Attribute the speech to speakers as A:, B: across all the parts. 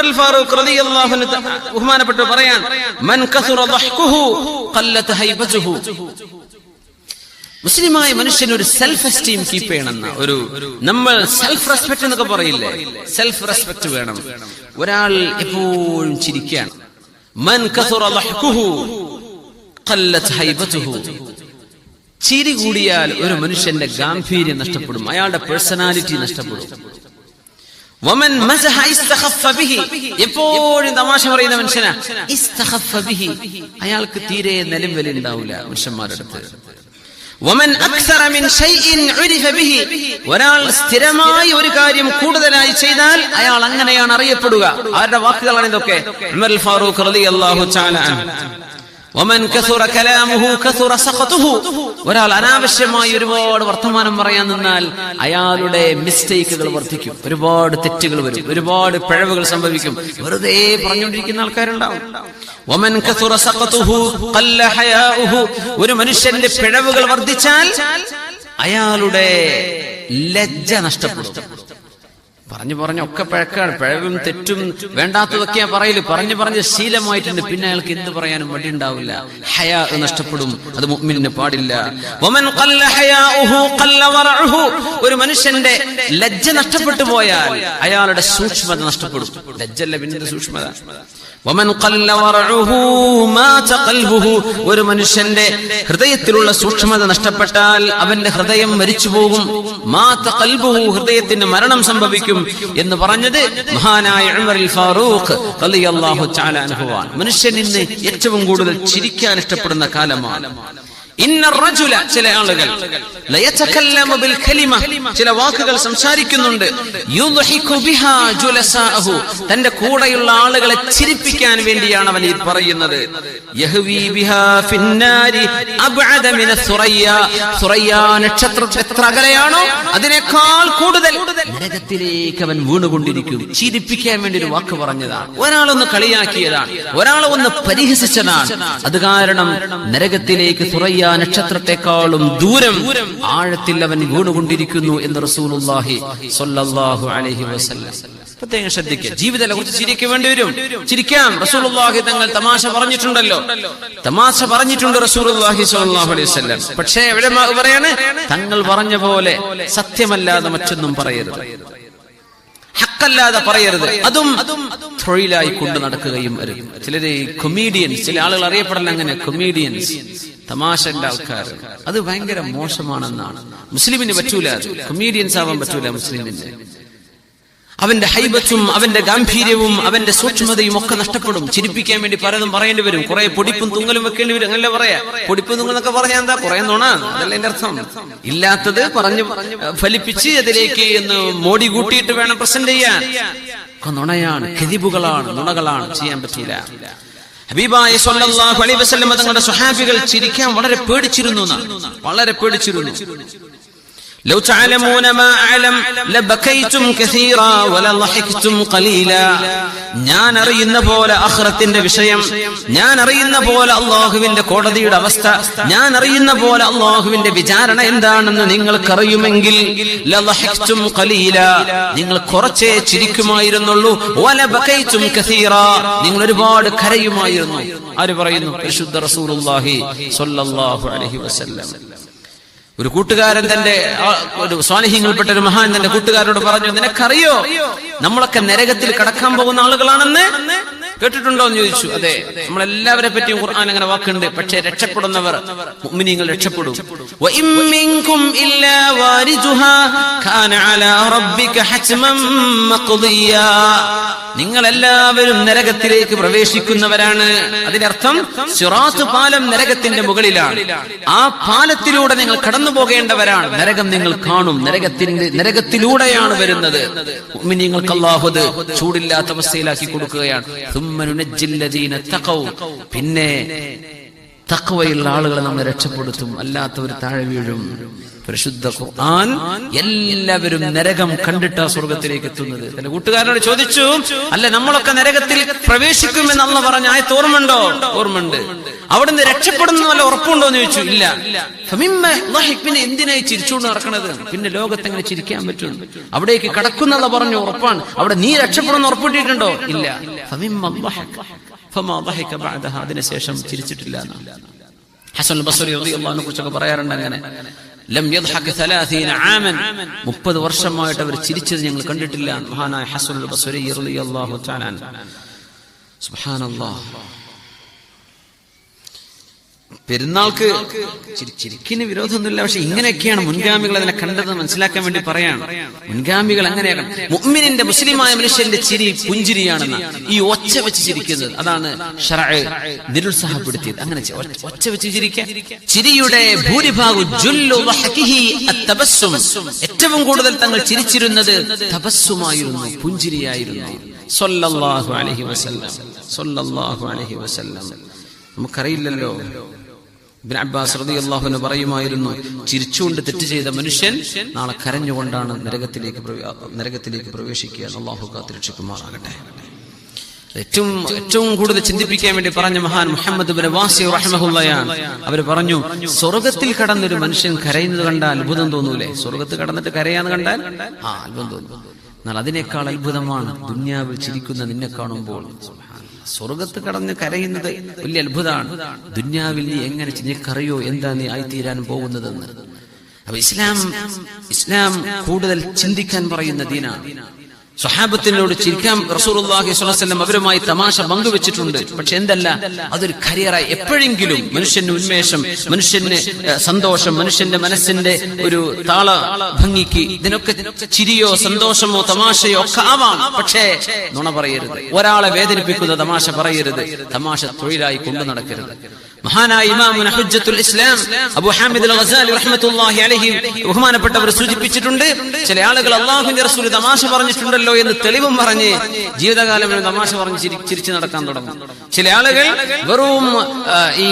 A: ഉമർ ഫാറൂഖ് റളിയല്ലാഹു അൻഹു ബഹുമാനപ്പെട്ട പറയാൻ, മൻ കസുറ ദഹ്കുഹു ഖല്ലത ഹൈബതുഹു. മുസ്ലിമായ മനുഷ്യൻ ഒരു സെൽഫ് എസ്റ്റീം കീപ്പ് ചെയ്യണമെന്ന നമ്മൾ സെൽഫ് റെസ്പെക്ട് എന്നൊക്കെ പറയില്ലേ, സെൽഫ് റെസ്പെക്ട് വേണം. ഒരാൾ എപ്പോഴും ചിരിക്കുകയാണ്. മൻ കസുറ ദഹ്കുഹു ഖല്ലത ഹൈബതുഹു. ചിരി കൂടിയാൽ ഒരു മനുഷ്യന്റെ ഗാംഭീര്യം നഷ്ടപ്പെടും, അയാളുടെ പേഴ്സണാലിറ്റി നഷ്ടപ്പെടും. വമൻ മസഹ ഇസ്തഖഫ ബിഹി. എപ്പോഴും തമാശ പറയുന്ന മനുഷ്യനാ ഇസ്തഖഫ ബിഹി, അയാൾക്ക് തീരെ നിലവിൽ ഉണ്ടാവില്ല മനുഷ്യന്മാരുടെ അടുത്ത്. വമൻ അക്സറ മിൻ ഷൈഇൻ ഉരിഫ ബിഹി. ഒരാൾ സ്ഥിരമായി ഒരു കാര്യം കൂടുതലായി ചെയ്താൽ അയാൾ അങ്ങനെയാണ് അറിയപ്പെടുക. ആരുടെ വാക്കുകളാണ് ഇതൊക്കെ? ഉമർ ഫാറൂഖ് റളിയല്ലാഹു തആല അൻഹു. വമൻ കസുറ കലാമുഹു കസുറ സഖതുഹു. ഒരാൾ അനാവശ്യമായി ഒരുപാട് വർത്തമാനം പറയാൻ നിന്നാൽ അയാളുടെ മിസ്റ്റേക്കുകൾ വർദ്ധിക്കും, ഒരുപാട് തെറ്റുകൾ വരും, ഒരുപാട് പിഴവുകൾ സംഭവിക്കും. വെറുതെ പറഞ്ഞുകൊണ്ടിരിക്കുന്ന ആൾക്കാരുണ്ടാവും. വമൻ കസുറ സഖതുഹു ഖല്ല ഹയാഉഹു. ഒരു മനുഷ്യന്റെ പിഴവുകൾ വർദ്ധിച്ചാൽ അയാളുടെ ലജ്ജ നഷ്ടപ്പെടും. പറഞ്ഞൊക്കെ പഴക്കാണ്, പിഴവും തെറ്റും വേണ്ടാത്തതൊക്കെയാ പറയല്. പറഞ്ഞ് ശീലമായിട്ടുണ്ട്. പിന്നെ അയാൾക്ക് എന്ത് പറയാനും മടി ഉണ്ടാവില്ല. ഹയാ നഷ്ടപ്പെടും, അത് മുഅ്മിനിന് പാടില്ല. വമൻ ഖല്ല ഹയാഉഹു ഖല്ല വറഉഹു. ഒരു മനുഷ്യന്റെ ലജ്ജ നഷ്ടപ്പെട്ടു പോയാൽ അയാളുടെ സൂക്ഷ്മത നഷ്ടപ്പെടും. ലജ്ജല്ല പിന്നെ സൂക്ഷ്മത. വമൻ ഖല്ല വറഉഹു മാത ഖൽബുഹു. ഒരു മനുഷ്യന്റെ ഹൃദയത്തിലുള്ള സൂക്ഷ്മത നഷ്ടപ്പെട്ടാൽ അവന്റെ ഹൃദയം മരിച്ചു പോകും. മാത ഖൽബുഹു, ഹൃദയത്തിന് മരണം സംഭവിക്കും എന്ന് പറഞ്ഞത് മഹാനായ ഉമർ ഫാറൂഖ് റളിയല്ലാഹു തആല അൻഹു. മനുഷ്യൻ ഇന്ന് ഏറ്റവും കൂടുതൽ ചിരിക്കാൻ ഇഷ്ടപ്പെടുന്ന കാലമാണ്. ഇന്ന റജുല, ചില ആളുകൾ ലയതകല്ലമു ബിൽ കലിമ, ചില വാക്കുകൾ സംസാരിക്കുന്നുണ്ട്. യുദ്ഹികു ബിഹാ ജുലസാഹു, തന്റെ കൂടെയുള്ള ആളുകളെ ചിരിപ്പിക്കാൻ വേണ്ടിയാണ് അവൻ ഈ പറയുന്നത്. യഹ്വി ബിഹാ ഫിന്നാരി അബ്അദ മിന സുറയ്യ. സുറയ്യ നക്ഷത്രം എത്ര അകലെയാണോ അതിനേക്കാൾ കൂടുതൽ നരകത്തിലേക്ക് അവൻ വീണുകൊണ്ടിരിക്കും. ചിരിപ്പിക്കാൻ വേണ്ടി ഒരു വാക്ക് പറഞ്ഞതാണ്. ഒരാളൊന്ന് കളിയാക്കിയതാണ്, ഒരാളെ ഒന്ന് പരിഹസിച്ചതാണ്. അത് കാരണം നരകത്തിലേക്ക് സുറയ്യ നക്ഷത്രത്തെക്കാളും ദൂരം ആഴത്തിൽ അവൻ വീണുകൊണ്ടിരിക്കുന്നു എന്ന് റസൂലുള്ളാഹി സ്വല്ലല്ലാഹു അലൈഹി വസല്ലം. പ്രത്യേകം ശ്രദ്ധിക്കുക. ജീവിതത്തെ കുറിച്ച് ചിരിക്കാൻ വേണ്ടി വരും, ചിരിക്കാം. റസൂലുള്ളാഹി തങ്ങൾ തമാശ പറഞ്ഞിട്ടുണ്ടല്ലോ, തമാശ പറഞ്ഞിട്ടുണ്ട് റസൂലുള്ളാഹി സ്വല്ലല്ലാഹു അലൈഹി വസല്ലം. പക്ഷേ ഇവിടെ പറയാണ്, തങ്ങൾ പറഞ്ഞ പോലെ സത്യമല്ലാതെ മറ്റൊന്നും പറയരുത്, ഹക്കല്ലാതെ പറയരുത്. അതും തൊഴിലായി കൊണ്ട് നടക്കുകയും വരും. ചിലര് കൊമീഡിയൻസ്, ചില ആളുകൾ അറിയപ്പെടല അങ്ങനെ കൊമീഡിയൻസ്, തമാശന്റെ ആൾക്കാർ. അത് ഭയങ്കര മോശമാണെന്നാണ്. മുസ്ലിമിന് പറ്റൂല, കൊമീഡിയൻസ് ആവാൻ പറ്റൂല മുസ്ലിമിന്. അവന്റെ ഹൈബത്തും അവന്റെ ഗാംഭീര്യവും അവന്റെ സൂക്ഷ്മതയും ഒക്കെ നഷ്ടപ്പെടും. ചിരിപ്പിക്കാൻ വേണ്ടി പലതും പറയേണ്ടി വരും, കുറെ പൊടിപ്പും തുങ്ങലും വെക്കേണ്ടി വരും. അങ്ങനല്ലേ പറയാ? പൊടിപ്പും തുങ്ങലൊക്കെ പറഞ്ഞാൽ എന്താ? കുറെ നുണ, അതല്ല എന്റെ അർത്ഥം. ഇല്ലാത്തത് പറഞ്ഞു ഫലിപ്പിച്ച് അതിലേക്ക് എന്ന് മോടി കൂട്ടിയിട്ട് വേണം പ്രസന്റ് ചെയ്യാൻ. നുണയാണ്, കെദിബുകളാണ്, നുണകളാണ്, ചെയ്യാൻ പറ്റില്ല. ഹബീബായ സ്വല്ലല്ലാഹു അലൈഹി വസല്ലം തങ്ങളുടെ സ്വഹാബികൾ ചിരിക്കാൻ വളരെ പേടിച്ചിരുന്നു, വളരെ പേടിച്ചിരുന്നു. ലൗ തഅലമൂന മാ അഅലം ലബകൈതും കസീറാ വലളഹിഖ്തും ഖലീലാ. ഞാൻ അറിയുന്ന പോലെ ആഖിറത്തിന്റെ വിഷയം, ഞാൻ അറിയുന്ന പോലെ അല്ലാഹുവിന്റെ കോടതിയുടെ അവസ്ഥ, ഞാൻ അറിയുന്ന പോലെ അല്ലാഹുവിന്റെ വിചാരണ എന്താണെന്ന് നിങ്ങൾക്കറിയുമെങ്കിൽ ലളഹിഖ്തും ഖലീലാ, നിങ്ങൾ കുറച്ചേ ചിരിക്കുമായിരുന്നുള്ളൂ. വലബകൈതും കസീറാ, നിങ്ങൾ ഒരുപാട് കരയുമായിരുന്നു. ആര് പറയുന്നു? പരിശുദ്ധ റസൂലുള്ളാഹി സ്വല്ലല്ലാഹു അലൈഹി വസല്ലം. ഒരു കൂട്ടുകാരൻ തന്റെ സ്വാലിഹ്യങ്ങളിൽപ്പെട്ട ഒരു മഹാൻ തന്റെ കൂട്ടുകാരോട് പറഞ്ഞു, നിനക്കറിയോ നമ്മളൊക്കെ നരകത്തിൽ കടക്കാൻ പോകുന്ന ആളുകളാണെന്ന്? കേട്ടിട്ടുണ്ടോ എന്ന് ചോദിച്ചു. അതെ, നമ്മളെല്ലാവരെ പറ്റിയും ഖുർആൻ അങ്ങനെ വാക്കുണ്ട്. പക്ഷേ രക്ഷപ്പെടുന്നവർ, മുഅ്മിനീങ്ങൾ രക്ഷപ്പെടും. വഇം മിൻകും ഇല്ലാ വാരിജുഹാ കാന അലാ റബ്ബിക ഹത്മൻ മഖ്ദിയാ. നിങ്ങൾ എല്ലാവരും നരകത്തിലേക്ക് പ്രവേശിക്കുന്നവരാണ്. അതിനർത്ഥം സിറാത്ത് പാലം നരകത്തിന്റെ മുകളിലാണ്. ആ പാലത്തിലൂടെ നിങ്ങൾ കടന്നു പോകേണ്ടവരാണ്. നരകം നിങ്ങൾ കാണും, നരകത്തിലൂടെയാണ് വരുന്നത്. മുഅ്മിനീങ്ങൾക്ക് അല്ലാഹു അത് ചൂടില്ലാത്ത അവസ്ഥയിലാക്കി കൊടുക്കുകയാണ്. പിന്നെ തഖ്വയുള്ള ആളുകളെ നമ്മൾ രക്ഷപ്പെടുത്തും, അല്ലാത്തവർ താഴെ വീഴും. പരിശുദ്ധ ഖുർആൻ എല്ലാവരും നരകം കണ്ടിട്ടാ സ്വർഗത്തിലേക്ക് എത്തുന്നത്. തന്റെ കൂട്ടുകാരനോട് ചോദിച്ചു, അല്ല നമ്മളൊക്കെ നരകത്തിൽ പ്രവേശിക്കുമെന്ന് അള്ളാഹ് പറഞ്ഞ ആയത്ത് ഓർമ്മയുണ്ടോ? ഓർമ്മയുണ്ട്. അവിടുന്ന് രക്ഷപ്പെടുന്ന വല്ല ഉറപ്പുണ്ടോ എന്ന് ചോദിച്ചു. ഇല്ല. പിന്നെ എന്തിനായി ചിരിച്ചുകൊണ്ട് നടക്കണത്? പിന്നെ ലോകത്ത് എങ്ങനെ ചിരിക്കാൻ പറ്റും? അവിടേക്ക് കടക്കുന്ന പറഞ്ഞു ഉറപ്പാണ്. അവിടെ നീ രക്ഷപ്പെടുന്ന ഉറപ്പിട്ടിട്ടുണ്ടോ? ഇല്ല. അതിനുശേഷം ചിരിച്ചിട്ടില്ല. ഹസൻ ബസ്രി റളിയല്ലാഹു അൻഹു കുറിച്ചൊക്കെ പറയാറുണ്ട് അങ്ങനെ. ലം യദ്ഹക് 30 ആമൻ, 30 വർഷമായിട്ട് അവർ ചിരിച്ചത് ഞങ്ങൾ കണ്ടിട്ടില്ല. മഹാനായ ഹസൻ ബസ്രി റളിയല്ലാഹു തആല അൻഹു. സുബ്ഹാനല്ലാഹ്. പെരുന്നാൾക്ക് ചിരിക്കിന് വിരോധമൊന്നുമില്ല. പക്ഷെ ഇങ്ങനെയൊക്കെയാണ് മുൻഗാമികൾ അതിനെ കണ്ടത് മനസ്സിലാക്കാൻ വേണ്ടി പറയാണ്. മുൻഗാമികൾ അങ്ങനെയാണ്. മുഅ്മിനിന്റെ മുസ്ലിമായ മനുഷ്യന്റെ ചിരി പുഞ്ചിരിയാണെന്ന്, ഈ ഒച്ച വെച്ച് ചിരിക്കുന്നത്. അതാണ് ശർഅ് നിരുത്സാഹപ്പെടുത്തിയത്. അങ്ങനെ ഒച്ച വെച്ച് ചിരിക്കാൻ. ചിരിയുടെ ഭൂരിഭാഗം ഏറ്റവും കൂടുതൽ തങ്ങൾ ചിരിച്ചിരുന്നത് തബസ്സുമായിരുന്നു, പുഞ്ചിരിയായിരുന്നു. സ്വല്ലല്ലാഹു അലൈഹി വസല്ലം, സ്വല്ലല്ലാഹു അലൈഹി വസല്ലം. നമുക്കറിയില്ലല്ലോ. ഇബ്നു അബ്ബാസ് റളിയല്ലാഹു അൻഹു പറയുമായിരുന്നു, ചിരിച്ചുകൊണ്ട് തെറ്റ് ചെയ്ത മനുഷ്യൻ നാളെ കരഞ്ഞുകൊണ്ടാണ് നരകത്തിലേക്ക് പ്രവേശിക്കുക. അല്ലാഹു കാത്തുരക്ഷിക്കുമാറാകട്ടെ. ഏറ്റവും കൂടുതൽ ചിന്തിപ്പിക്കാൻ വേണ്ടി പറഞ്ഞ മഹാൻ മുഹമ്മദ് ഇബ്നു വാസി റഹിമഹുല്ലാഹ് അവർ പറഞ്ഞു, സ്വർഗത്തിൽ കടന്നൊരു മനുഷ്യൻ കരയുന്നത് കണ്ടാൽ അത്ഭുതം തോന്നൂലേ? സ്വർഗത്ത് കടന്നിട്ട് കരയാന്ന് കണ്ടാൽ അത്ഭുതം തോന്നും. എന്നാൽ അതിനേക്കാൾ അത്ഭുതമാണ് ദുനിയാവിൽ ചിരിക്കുന്ന നിന്നെ കാണുമ്പോൾ. സ്വർഗത്ത് കടന്ന് കരയുന്നത് വലിയ അത്ഭുതമാണ്. ദുനിയാവിൽ നീ എങ്ങനെ നിനക്കറിയോ എന്താ നീ ആയിത്തീരാൻ പോകുന്നതെന്ന്. അപ്പൊ ഇസ്ലാം കൂടുതൽ ചിന്തിക്കാൻ പറയുന്ന ദീനാണ്. സ്വഹാബത്തിനോട് ചിരിക്കാൻ റസൂലുള്ളാഹി സ്വല്ലല്ലാഹു അലൈഹി വസല്ലം അവരുമായി തമാശ പങ്കുവെച്ചിട്ടുണ്ട്. പക്ഷെ എന്തല്ല, അതൊരു കരിയറായി എപ്പോഴെങ്കിലും മനുഷ്യന് ഉന്മേഷം, മനുഷ്യന് സന്തോഷം, മനുഷ്യന്റെ മനസ്സിന്റെ ഒരു താള ഭംഗിക്ക് ഇതിനൊക്കെ ചിരിയോ സന്തോഷമോ തമാശയോ ഒക്കെ ആവാം. പക്ഷേ നുണ പറയരുത്. ഒരാളെ വേദനിപ്പിക്കുന്ന തമാശ പറയരുത്. തമാശ തൊഴിലായി കൊണ്ടു നടക്കരുത്. മഹാനായ ഇമാമുന ഹുജ്ജത്തുൽ ഇസ്ലാം അബൂ ഹാമിദ് അൽ ഗസാലി റഹ്മത്തുള്ളാഹി അലൈഹി ബഹുമാനപ്പെട്ടവർ സൂചിപ്പിച്ചിട്ടുണ്ട്, ചില ആളുകൾ അല്ലാഹുവിന്റെ റസൂൽ തമാശ പറഞ്ഞിട്ടുണ്ടല്ലോ എന്ന് തെളിവും പറഞ്ഞ് ജീവിതകാലം തമാശ പറഞ്ഞ് ചിരിച്ചു നടക്കാൻ തുടങ്ങും. ചില ആളുകൾ വെറും ഈ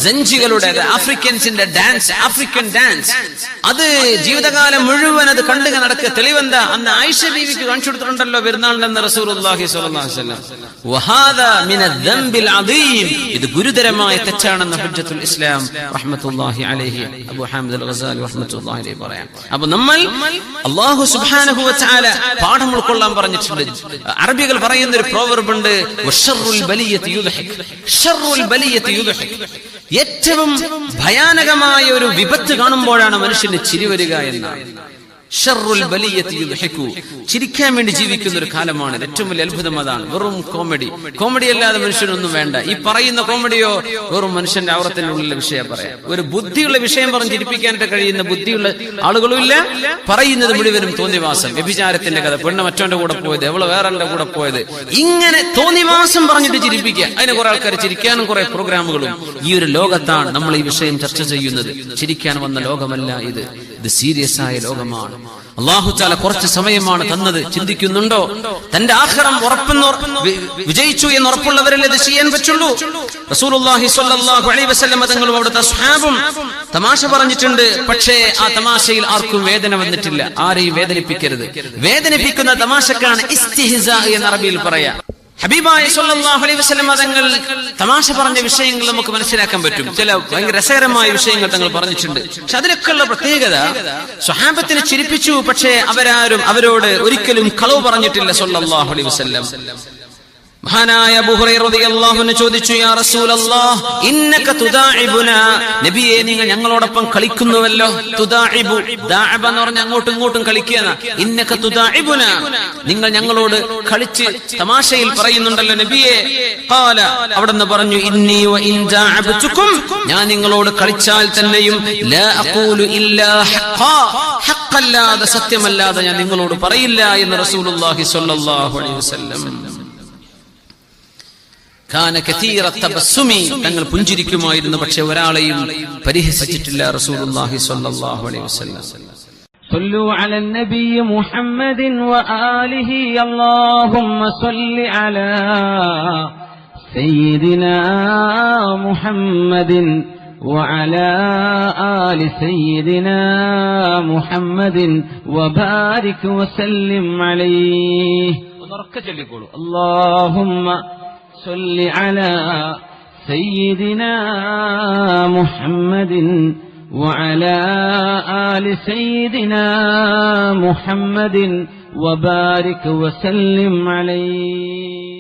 A: സഞ്ചികളുടെ ആഫ്രിക്കൻസിന്റെ ഡാൻസ്, ആഫ്രിക്കൻ ഡാൻസ്, അത് ജീവിതകാലം മുഴുവൻ അത് കണ്ടു നടക്കുക. തെളിവെന്താ? അന്ന് ആയിഷ ബീവിക്ക് കാണിച്ചു കൊടുത്തിട്ടുണ്ടല്ലോ പെരുന്നാളിന്റെ റസൂലുള്ളാഹി സ്വല്ലല്ലാഹു അലൈഹി വസല്ലം. വഹാദാ മിനദ്ദംബിൽ അദീം, ഇത് ഗുരുതരമായ തെറ്റാണെന്ന് ഹുജ്ജത്തുൽ ഇസ്ലാം റഹ്മത്തുള്ളാഹി അലൈഹി അബൂ ഹാമിദ് അൽ ഗസാലി റഹ്മത്തുള്ളാഹി അലൈഹി പറയാം. അപ്പോൾ നമ്മൾ അല്ലാഹു സുബ്ഹാനഹു വ തആല പാഠം ഉൾക്കൊള്ളാൻ പറഞ്ഞിട്ടുണ്ട്. അറബികൾ പറയുന്ന ഒരു പ്രോവർബ് ഉണ്ട്, വശർറുൽ ബലിയത്തി യുദ്ഹിക്, ശർറുൽ ബലിയത്തി യുദ്ഹിക്. ഏറ്റവും ഭയാനകമായ ഒരു വിപത്ത് കാണുമ്പോഴാണ് മനുഷ്യന് ചിരി വരിക എന്നാണ്. ഷർറുൽ ബലിയത്തി യുദ്ഹികു, ചിരിക്കാൻ വേണ്ടി ജീവിക്കുന്ന ഒരു കാലമാണ്. ഏറ്റവും വലിയ അത്ഭുതം അതാണ്. വെറും കോമഡി അല്ലാതെ മനുഷ്യനൊന്നും വേണ്ട. ഈ പറയുന്ന കോമഡിയോ വെറും മനുഷ്യന്റെ ഔറത്തിനുള്ള വിഷയം പറയാം. ഒരു ബുദ്ധിയുള്ള വിഷയം പറഞ്ഞ് ചിരിപ്പിക്കാനായിട്ട് കഴിയുന്ന ബുദ്ധിയുള്ള ആളുകളും ഇല്ല. പറയുന്നത് മുഴുവനും തോന്നിവാസം, വ്യഭിചാരത്തിന്റെ കഥ, പെണ്ണ് മറ്റവന്റെ കൂടെ പോയത്, എവള് വേറെ കൂടെ പോയത്, ഇങ്ങനെ തോന്നിവാസം പറഞ്ഞിട്ട് ചിരിപ്പിക്കുക. അതിന് കുറെ ആൾക്കാർ ചിരിക്കാനും കുറെ പ്രോഗ്രാമുകളും. ഈ ഒരു ലോകത്താണ് നമ്മൾ ഈ വിഷയം ചർച്ച ചെയ്യുന്നത്. ചിരിക്കാൻ വന്ന ലോകമല്ല ഇത് സീരിയസ് ആയ ലോകമാണ്. അല്ലാഹു തആല കുറച്ച് സമയമാണ് തന്നത്. ചിന്തിക്കുന്നുണ്ടോ? തന്റെ ആഖിറം വിജയിച്ചു എന്ന് ഉറപ്പുള്ളവരല്ലേ ഇത് ചെയ്യാൻ പറ്റുള്ളൂ. റസൂലുള്ളാഹി സ്വല്ലല്ലാഹു അലൈഹി വസല്ലം തങ്ങളും അവിടുത്തെ സ്വഹാബും തമാശ പറഞ്ഞിട്ടുണ്ട്. പക്ഷേ ആ തമാശയിൽ ആർക്കും വേദന വന്നിട്ടില്ല. ആരെയും വേദനിപ്പിക്കരുത്. വേദനിപ്പിക്കുന്ന തമാശക്കാണ് ഇസ്തിഹ്സാ എന്ന് അറബിയിൽ പറയാം. ഹബീബായ സ്വല്ലല്ലാഹു അലൈഹി വസല്ലം തങ്ങൾ തമാശ പറഞ്ഞ വിഷയങ്ങൾ നമുക്ക് മനസ്സിലാക്കാൻ പറ്റും. ചില ഭയങ്കര രസകരമായ വിഷയങ്ങൾ തങ്ങൾ പറഞ്ഞിട്ടുണ്ട്. പക്ഷെ അതിനൊക്കെയുള്ള പ്രത്യേകത, സ്വഹാബത്തിനെ ചിരിപ്പിച്ചു, പക്ഷേ അവരോട് ഒരിക്കലും കളവ് പറഞ്ഞിട്ടില്ല സ്വല്ലല്ലാഹു അലൈഹി വസല്ലം. മഹാനായ അബൂ ഹുറൈറ റളിയല്ലാഹു അൻഹു ചോദിച്ചു, യാ റസൂലല്ലാഹ് ഇന്നക തുദാഇബുനാ, നബിയേ നിങ്ങൾ ഞങ്ങളോടൊപ്പം കളിക്കുന്നുവല്ലോ. തുദാഇബു, ദാഅബ എന്ന് പറഞ്ഞാൽ അങ്ങോട്ടും ഇങ്ങോട്ടും കളിക്കുകയാണ്. ഇന്നക തുദാഇബുനാ, നിങ്ങൾ ഞങ്ങളോട് കളിച്ച് തമാശയിൽ പറയുന്നുണ്ടല്ലോ നബിയേ. ഖാല, അവിടുന്ന് പറഞ്ഞു, ഇന്നി വ ഇൻ ദാഅബതുകും, ഞാൻ നിങ്ങളോട് കളിച്ചാൽ തന്നെയും ലാ അഖൂലു ഇല്ലാ ഹഖ്ഖാ, ഹഖ്ഖല്ലാതെ സത്യമല്ലാതെ ഞാൻ നിങ്ങളോട് പറയില്ല എന്ന് റസൂലുള്ളാഹി സ്വല്ലല്ലാഹു അലൈഹി വസല്ലം. തങ്ങൾ പുഞ്ചിരിക്കുമായിരുന്നു, പക്ഷെ ഒരാളെയും പരിഹസിച്ചിട്ടില്ല റസൂലുള്ളാഹി സ്വല്ലല്ലാഹു അലൈഹി വസല്ലം.
B: صلوا على النبي محمد وآله اللهم صل على سيدنا محمد وعلى آل سيدنا محمد وبارك وسلم عليه. اللهم صل على سيدنا محمد وعلى آل سيدنا محمد وبارك وسلم عليه.